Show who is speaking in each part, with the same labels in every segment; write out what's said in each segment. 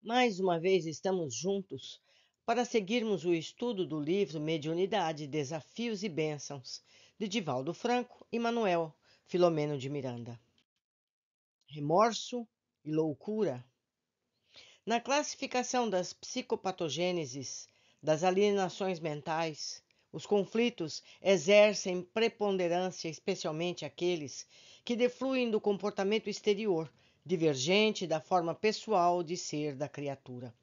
Speaker 1: Mais uma vez estamos juntos para seguirmos o estudo do livro Mediunidade, Desafios e Bênçãos, de Divaldo Franco e Manuel Filomeno de Miranda. Remorso e loucura. Na classificação das psicopatogêneses, das alienações mentais, os conflitos exercem preponderância, especialmente aqueles que defluem do comportamento exterior, divergente da forma pessoal de ser da criatura.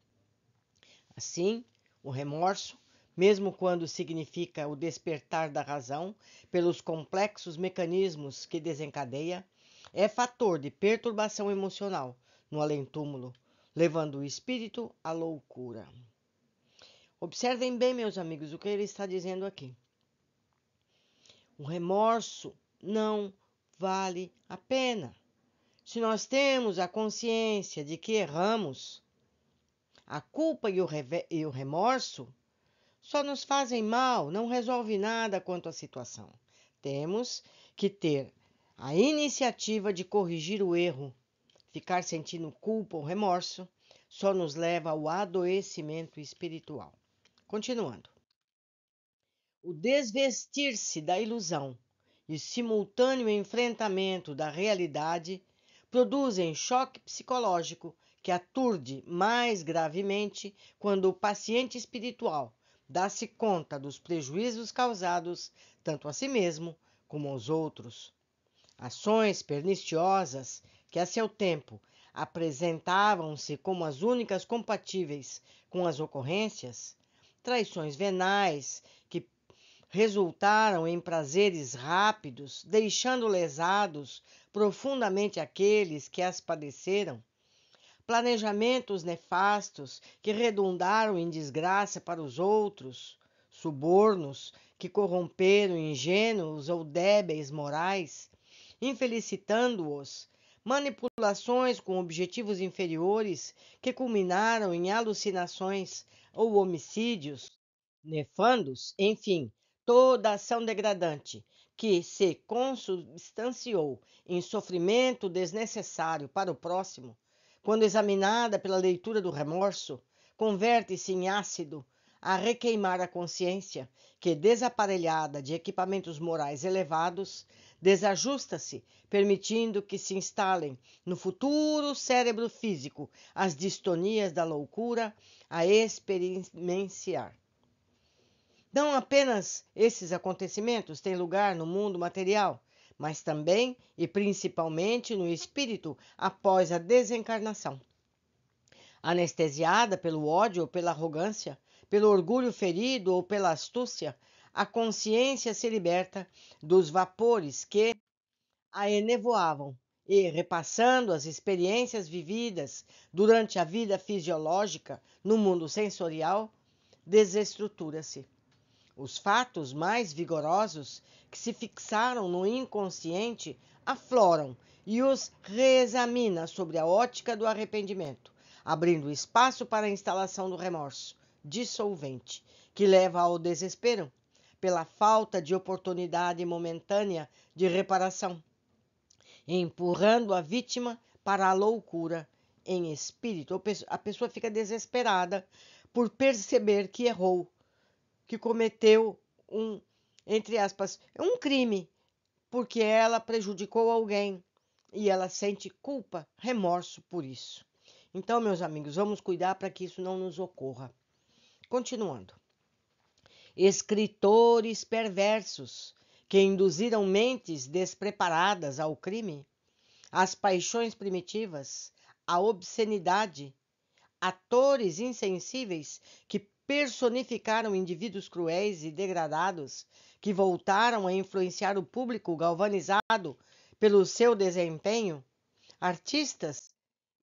Speaker 1: Assim, o remorso, mesmo quando significa o despertar da razão pelos complexos mecanismos que desencadeia, é fator de perturbação emocional no além-túmulo, levando o espírito à loucura. Observem bem, meus amigos, o que ele está dizendo aqui. O remorso não vale a pena. Se nós temos a consciência de que erramos, a culpa e o remorso só nos fazem mal, não resolve nada quanto à situação. Temos que ter a iniciativa de corrigir o erro. Ficar sentindo culpa ou remorso só nos leva ao adoecimento espiritual. Continuando. O desvestir-se da ilusão e simultâneo enfrentamento da realidade produzem choque psicológico que aturde mais gravemente quando o paciente espiritual dá-se conta dos prejuízos causados tanto a si mesmo como aos outros. Ações perniciosas que a seu tempo apresentavam-se como as únicas compatíveis com as ocorrências, traições venais que resultaram em prazeres rápidos, deixando lesados profundamente aqueles que as padeceram, planejamentos nefastos que redundaram em desgraça para os outros, subornos que corromperam ingênuos ou débeis morais, infelicitando-os, manipulações com objetivos inferiores que culminaram em alucinações ou homicídios nefandos, enfim, toda ação degradante que se consubstanciou em sofrimento desnecessário para o próximo, quando examinada pela leitura do remorso, converte-se em ácido a requeimar a consciência, que, desaparelhada de equipamentos morais elevados, desajusta-se, permitindo que se instalem no futuro cérebro físico as distonias da loucura a experienciar. Não apenas esses acontecimentos têm lugar no mundo material, mas também e principalmente no espírito após a desencarnação. Anestesiada pelo ódio ou pela arrogância, pelo orgulho ferido ou pela astúcia, a consciência se liberta dos vapores que a enevoavam e, repassando as experiências vividas durante a vida fisiológica no mundo sensorial, desestrutura-se. Os fatos mais vigorosos que se fixaram no inconsciente afloram e os reexamina sobre a ótica do arrependimento, abrindo espaço para a instalação do remorso dissolvente, que leva ao desespero, pela falta de oportunidade momentânea de reparação, empurrando a vítima para a loucura em espírito. A pessoa fica desesperada por perceber que errou, que cometeu entre aspas, um crime, porque ela prejudicou alguém e ela sente culpa, remorso por isso. Então, meus amigos, vamos cuidar para que isso não nos ocorra. Continuando. Escritores perversos que induziram mentes despreparadas ao crime, às paixões primitivas, à obscenidade, atores insensíveis que personificaram indivíduos cruéis e degradados, que voltaram a influenciar o público galvanizado pelo seu desempenho, artistas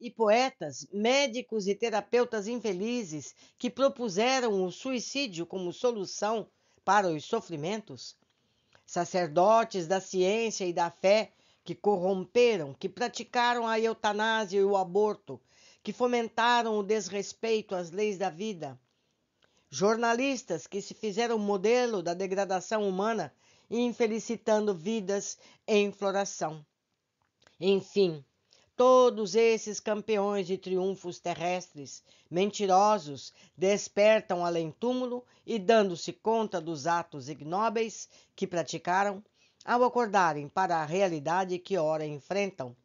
Speaker 1: e poetas, médicos e terapeutas infelizes que propuseram o suicídio como solução para os sofrimentos, sacerdotes da ciência e da fé que corromperam, que praticaram a eutanásia e o aborto, que fomentaram o desrespeito às leis da vida, jornalistas que se fizeram modelo da degradação humana, infelicitando vidas em floração. Enfim, Todos esses campeões de triunfos terrestres, mentirosos, despertam além-túmulo e, dando-se conta dos atos ignóbeis que praticaram, ao acordarem para a realidade que ora enfrentam,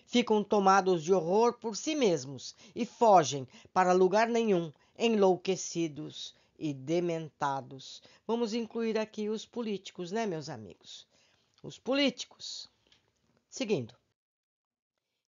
Speaker 1: ficam tomados de horror por si mesmos e fogem para lugar nenhum, enlouquecidos e dementados. Vamos incluir aqui os políticos, né, meus amigos? Os políticos. Seguindo.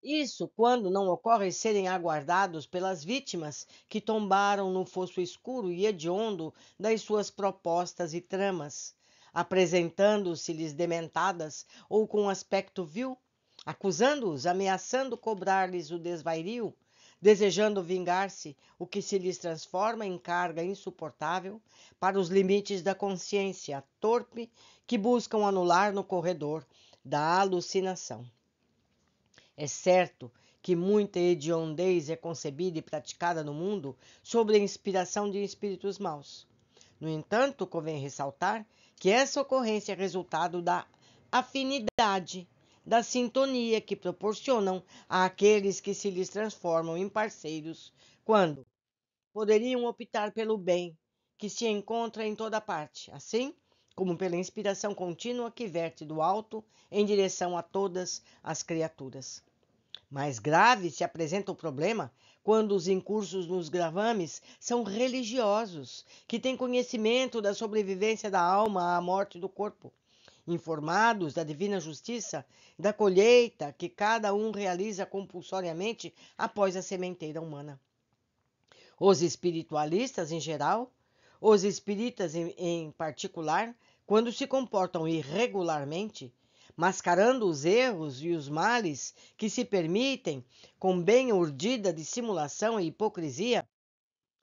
Speaker 1: Isso quando não ocorre serem aguardados pelas vítimas que tombaram no fosso escuro e hediondo das suas propostas e tramas, apresentando-se-lhes dementadas ou com aspecto vil, acusando-os, ameaçando cobrar-lhes o desvario, desejando vingar-se, o que se lhes transforma em carga insuportável para os limites da consciência torpe que buscam anular no corredor da alucinação. É certo que muita hediondez é concebida e praticada no mundo sob a inspiração de espíritos maus. No entanto, convém ressaltar que essa ocorrência é resultado da afinidade, da sintonia que proporcionam àqueles que se lhes transformam em parceiros, quando poderiam optar pelo bem que se encontra em toda parte, assim como pela inspiração contínua que verte do alto em direção a todas as criaturas. Mais grave se apresenta o problema quando os incursos nos gravames são religiosos, que têm conhecimento da sobrevivência da alma à morte do corpo, informados da divina justiça, da colheita que cada um realiza compulsoriamente após a sementeira humana. Os espiritualistas em geral, os espíritas em particular, quando se comportam irregularmente, mascarando os erros e os males que se permitem com bem urdida dissimulação e hipocrisia,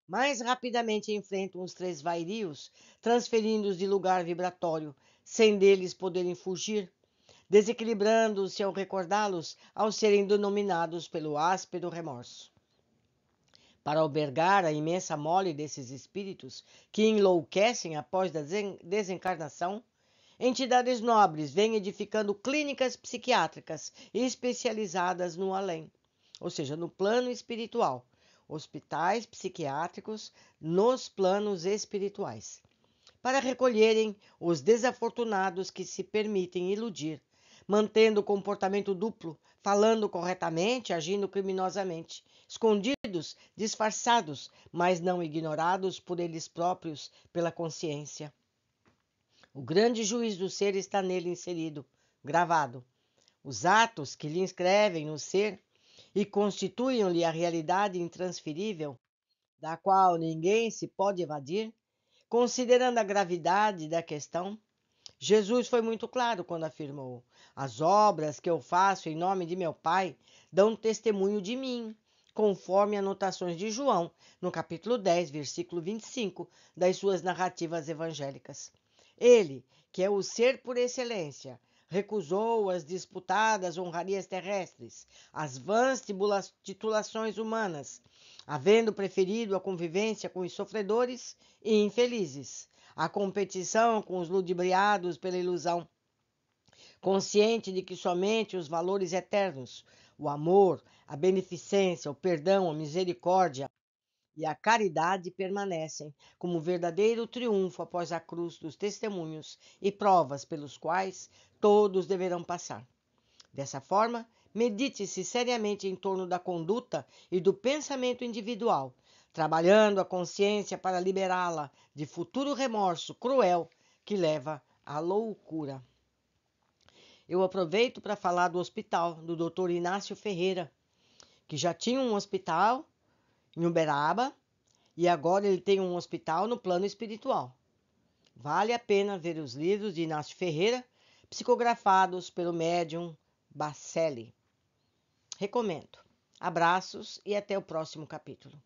Speaker 1: mais rapidamente enfrentam os três vairios, transferindo-os de lugar vibratório, sem deles poderem fugir, desequilibrando-se ao recordá-los ao serem denominados pelo áspero remorso. Para albergar a imensa mole desses espíritos que enlouquecem após a desencarnação, entidades nobres vêm edificando clínicas psiquiátricas especializadas no além, ou seja, no plano espiritual, hospitais psiquiátricos nos planos espirituais, para recolherem os desafortunados que se permitem iludir, mantendo o comportamento duplo, falando corretamente, agindo criminosamente, escondidos, disfarçados, mas não ignorados por eles próprios pela consciência. O grande juiz do ser está nele inserido, gravado. Os atos que lhe inscrevem no ser e constituem-lhe a realidade intransferível, da qual ninguém se pode evadir, considerando a gravidade da questão, Jesus foi muito claro quando afirmou: as obras que eu faço em nome de meu Pai dão testemunho de mim, conforme anotações de João, no capítulo 10, versículo 25, das suas narrativas evangélicas. Ele, que é o ser por excelência, recusou as disputadas honrarias terrestres, as vãs titulações humanas, havendo preferido a convivência com os sofredores e infelizes, a competição com os ludibriados pela ilusão, consciente de que somente os valores eternos, o amor, a beneficência, o perdão, a misericórdia e a caridade permanecem como verdadeiro triunfo após a cruz dos testemunhos e provas pelos quais todos deverão passar. Dessa forma, medite-se seriamente em torno da conduta e do pensamento individual, trabalhando a consciência para liberá-la de futuro remorso cruel que leva à loucura. Eu aproveito para falar do hospital do Dr. Inácio Ferreira, que já tinha um hospital em Uberaba e agora ele tem um hospital no plano espiritual. Vale a pena ver os livros de Inácio Ferreira, psicografados pelo médium Bacelli. Recomendo. Abraços e até o próximo capítulo.